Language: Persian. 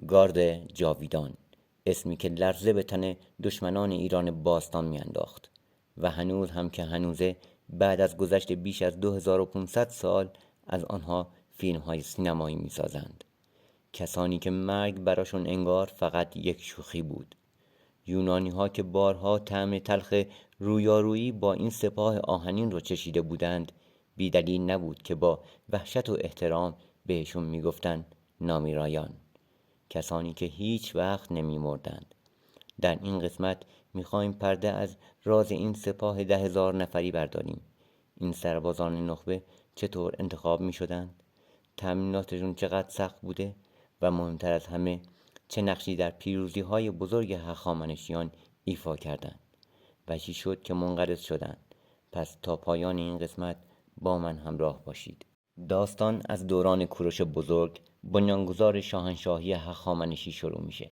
گارد جاویدان، اسمی که لرزه به تن دشمنان ایران باستان میانداخت و هنوز هم که هنوزه بعد از گذشت بیش از 2500 سال از آنها فیلم‌های سینمایی می‌سازند. کسانی که مرگ براشون انگار فقط یک شوخی بود. یونانی‌ها که بارها طعم تلخ رویارویی با این سپاه آهنین رو چشیده بودند، بی‌دلیل نبود که با وحشت و احترام بهشون میگفتن نامیرایان، کسانی که هیچ وقت نمی‌مردند. در این قسمت میخوایم پرده از راز این سپاه 10,000 نفری برداریم. این سربازان نخبه چطور انتخاب میشدند؟ تأمیناتشون چقدر سخت بوده؟ و مهمتر از همه چه نقشی در پیروزی‌های بزرگ هخامنشیان ایفا کردند و چی شد که منقرض شدند؟ پس تا پایان این قسمت با من همراه باشید. داستان از دوران کوروش بزرگ، بنیانگذار شاهنشاهی هخامنشی شروع میشه.